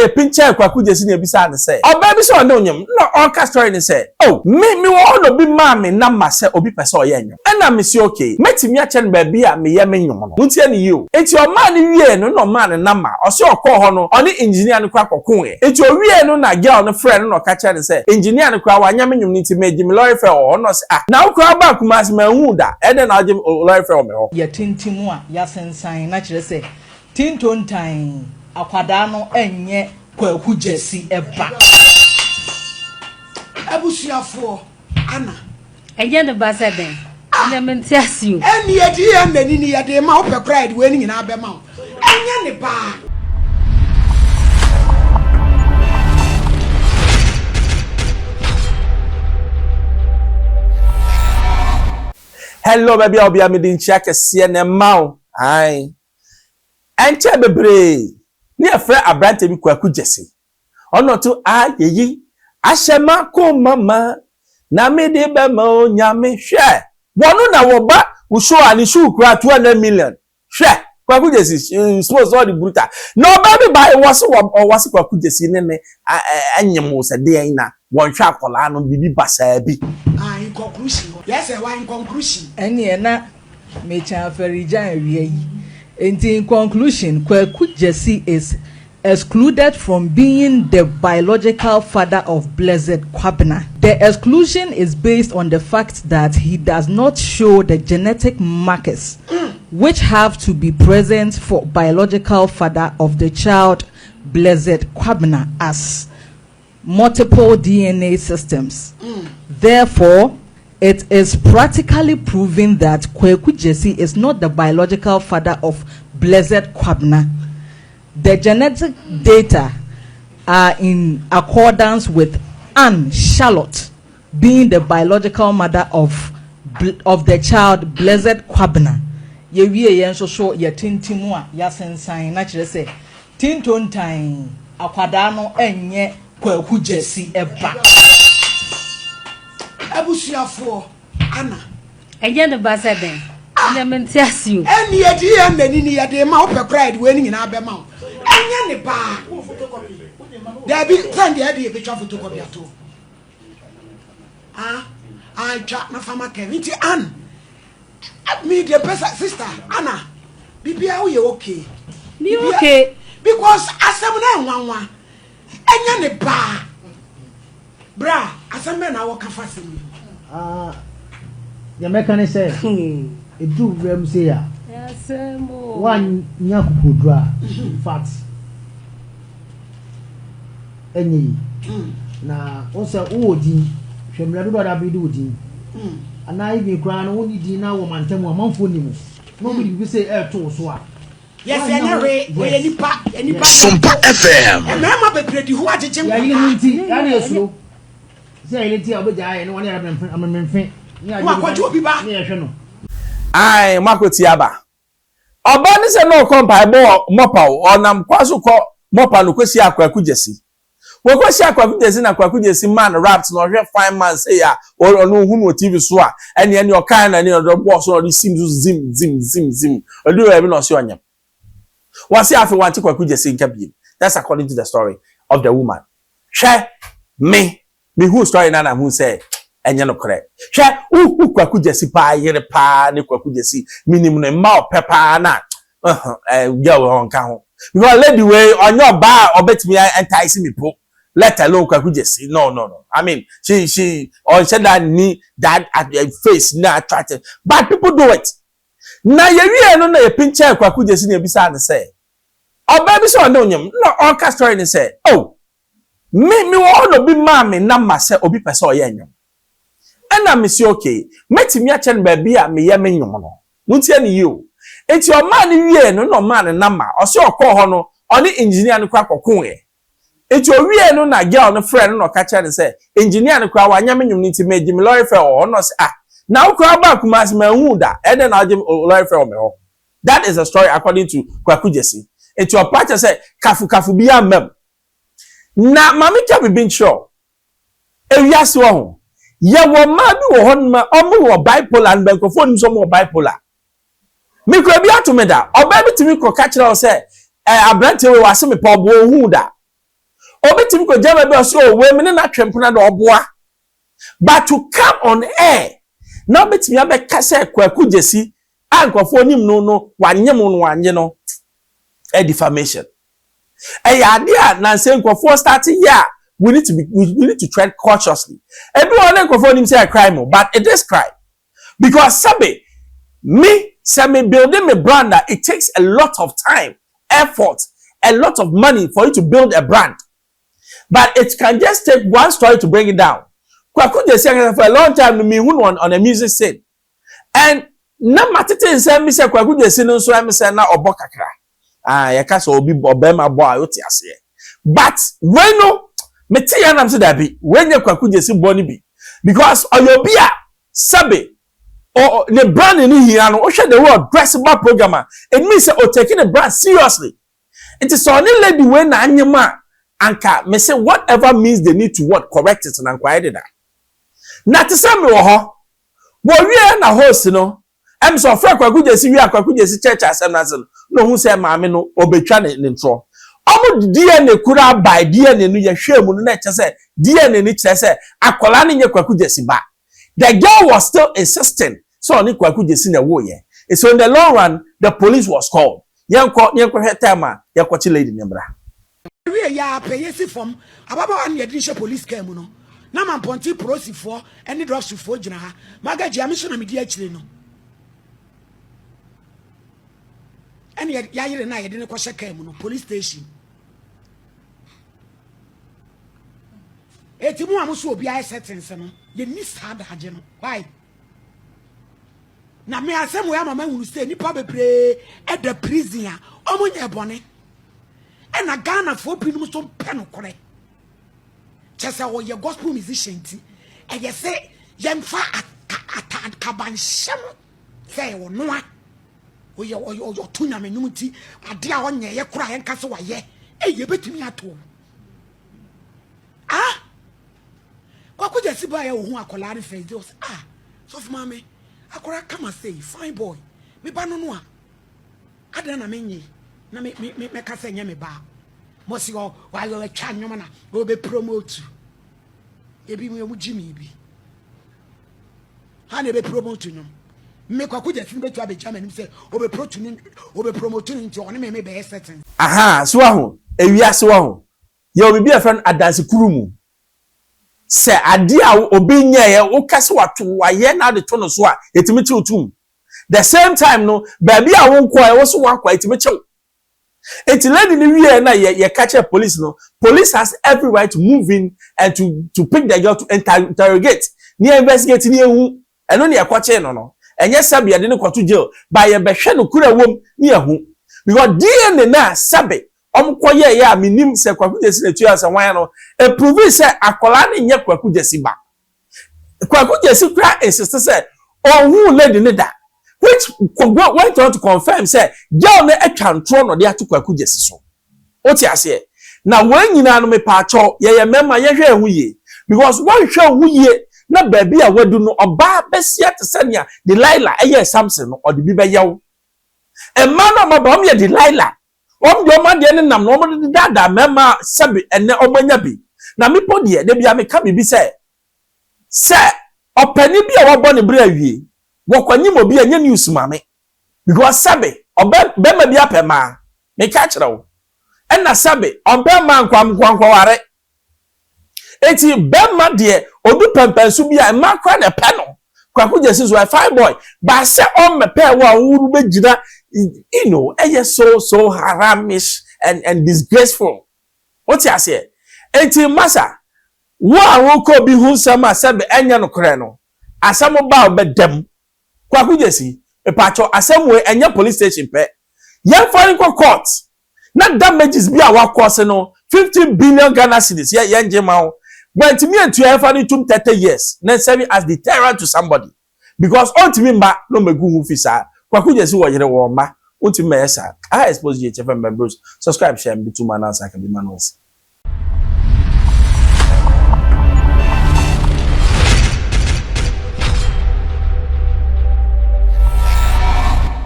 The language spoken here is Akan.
ye pinche Kwaku Gyasi na ebisa ne say oba bi so on onyam na on ka story ne say oh me wo no bi ma me na ma say obi pese o ye nyam na me si okay metimi a che no ba bi a me ye me nyom no ntia ne yi o enti o ma ne wie no no ma ne na ma o se okọ ho no oni engineer no kwa kokon e enti o wie no na girl no friend no ka che ne say engineer no kwa wanya me nyom nti me jimi lorry fair o no say ah na ukwa ba kuma se ma hu da e de na ajim lorry fair o me ho ye tintimu a ya sensan na kire say tintontan akwada no enye Kwaku Gyasi eba abusuafo ana enye ne ba seben na menti asiu eni edi ya nani ni ya de ma wo pe pride we ni nyina be ma enye ne ba. hello baby obi amidin check se ne maw ai enche bebre ni afre abrante bi Kwaku Gyasi ono to ayeyi ahyema ko mama na me de be ma onyame hwe wonu na wo ba wo show ani show kura 200 million hwe Kwaku Gyasi suppose all the brutal no baby buy was Kwaku Gyasi ne anyem se de na won hwe akola no bibi basa bi In conclusion yes in conclusion ene na me chan ferijan awie yi. In conclusion, Kwaku Gyasi is excluded from being the biological father of blessed Kwabena. The exclusion is based on the fact that he does not show the genetic markers which have to be present for biological father of the child blessed Kwabena as multiple DNA systems. Therefore, it is practically proven that Kwaku Gyasi is not the biological father of blessed Kwabena. The genetic data are in accordance with Anne Charlotte being the biological mother of the child blessed Kwabena. Ye wie yen so ye tintimu a ya sensan na kire se tintontan akwada no enye Kwaku Gyasi eba abusuafo ana enye ne ba seben na menti asiu eni edi ya nani ni ya de ma wo pe pride we ni nyina be ma enye ne ba da bi send ya de be twa photocopy ato I chat na fama Kevin an me the best sister ana bibia we okay ni okay because asem na nwanwa enye ne ba bra asem na wo kafa sem ya mekane say edu vrem say ya asemo wan nya kukodra fat enyi na o say o di hwemra do da bi do di ana ibi kra no woni di na wo mantem amanfo ni mu no bi say e to so a yes we nipa Sumpa FM e ma bebre di ho agege ya yi nti ya na esuro say ile ti obeja aye no woni ara menfe ni aje wa kwajo bi ba ni ehwe no ai makoti aba oba ni se no kompa bo mopa onam kwaso ko mopa no kwesi Kwaku Gyasi wo kwesi Kwaku Gyasi na Kwaku Gyasi man rapt no hwe fine man say ya onu hu no TV so a ene o kan na ni o boss no zim odu e bi no se onyam wasi afi wanti Kwaku Gyasi nkabi. That's according to the story of the woman. Hwe me who story na who say enye no kore hwe Kwaku Gyasi pa yere pa ne Kwaku Gyasi minim no ma pepa na girl on ka ho because lady way on your bar obetimi entice me po let alone Kwaku Gyasi no I mean she on said that ni that at the face na attractive but people do it na ye wie no na ye pinche Kwaku Gyasi na ebisa ne say oba bi so on onyam na on ka story ne say oh me wo no bi ma me na ma say obi pese o ye nyam ena me si okay metimi a che no ba bi a me ye me nyom no muntie ne yi o enti o ma ne wie no ma ne na ma o se okọ ho no oni engineer no kwa kokon e enti o wie no na girl no friend no ka che ne say engineer no kwa wanya me nyom ni ti me jimi lorry fair o no say na ukwa ba kuma se ma hu da e de na ajim lorry fair o me ho. That is a story according to Kwaku Gyasi. Enti o pa che say kafu bi amem na mami cha bi bin sure ewiase wo ho ye wo ma bi wo ho ma omo wo bipolar and microphone so mo bipolar me ko bi ato me da oba bi timi ko ka kire o say abrante we wase me pa bo hu da Obetimi ko jama be so we me na twempuna na oboa. But to come on air, now betimi abeka say Kwaku Gyasi ankofo nim no wanyem no wanye no a defamation. Idea na say ankofo starting here, we need to tread cautiously. Everyone ankofo nim say a crime, but it is crime. Because sabe me building my brand, it takes a lot of time, effort, a lot of money for you to build a brand. But it can just take one story to bring it down. Kwaku Gyasi for a long time me on a music scene. And na matete say me say Kwaku Gyasi no so me say na obo kakra. Yaka so obi obema boy oti ase. But when no me tell you am say that be when you Kwaku Gyasi born be because oyobia sabe or the brand in here no share the word dressable programmer. It means say taking the brand seriously. It is only lady when na anyama anka me say whatever means they need to what correct it and inquire that. Na te say me wo ho wo wie na host no em so fra Kwaku Gyasi wie Kwaku Gyasi church asem na sen no hu say maame no obetwa ne ntro omo DNA kura by DNA no ye hwemu no na che say DNA ni che say akola ne nye Kwaku Gyasi ba. The girl was still insisting so on Kwaku Gyasi na wo ye. So in the long run the police was called. Yenko hetama yakochi lady nyembra. We ya pay from ababa an yedisha police came no. Na man ponti prosi for any drugs for jina ha. Magaji amisho na media chile no. Any ya yire na yedine kwasha came no police station. Etimu amuso obi aye settings no. Ye ni sada haje no. Why? Na me asem we mama hunu say nipa bebre e the prison a omonye bone. E na Ghana for pinum so pe no kore. Chese wo ye gospel musician ti e ye say yemfa akabanshem say wo noa wo ye tunya menum ti ade a onye ye kura ye nka so wa ye e ye betumi ato Kwaku Gyasi ba ye wo hu akola re face dey so for mama akora come and say fine boy me ba no no a ada na menyi na me ka say nya me ba mo si o wa yo twa nwoma na go be promote ebi mu jimi bi ha na be promote nwom me Kwaku Gyasi be twa be chairman say o be promote nti o ne me be certain So ahu ewia so ahu ye obi be friend adanse kurumu se ade a obi nya ye wo kase wato waye na de to no so a etimi chi otum the same time no baby a won kwa e wo so wakwa etimi chi eti lady ni wie na ye catch police no police has every right to move in and to pick the girl to interrogate ni investigate ni ehu eno ne yakwache no enye sabe de ne kwato jail ba ye behwe no kura wom ni ehu because DNA na sabe omkoye ya minim se Kwaku Gyasi na tuya se wan no e prove se akola ne nye Kwaku Gyasi ba Kwaku Gyasi kra insist se ohun lady ne da which went on to confirm say girl na atwa ntro no de ato Kwaku Gyasi so oti ase na wan nyina no me pa cho ye mema ye hwe ehu ye because wan hwe ehu ye na baby a wadu no oba besia te senia Delilah eye Samson no odi bi be yew e man no mabam ye Delilah do man de ne nam no mo de dada mema sabi ene omanya bi na mepo de de bia me ka bibi se opani bi a wo ne bra wie wo kwanyim obi anya news mame because sabi be ma bi apema me ka kire wo ena sabi obe ma nkwa ware eti be ma de odu pempensu bi a ma kwa na pe no Kwaku Gyasi so a fine boy ba se on me pe wo wuru be gina you know so haramish and disgraceful what you say enti masa wo awoko bi hu sama sabe enya no kore no asam ba obedam Kwaku Gyasi e pacho asam we enya police station pe ye foreign court na damages bi a wakose no 15 billion Ghana cedis ye nje ma wo but me and to ever need 30 years na serve as deterrent to somebody because ultimately mba no megu hu fisa Kwaku Gyasi wo yere wo mba ultimately esa Xposed GHFM members subscribe share me to my answer can be manuals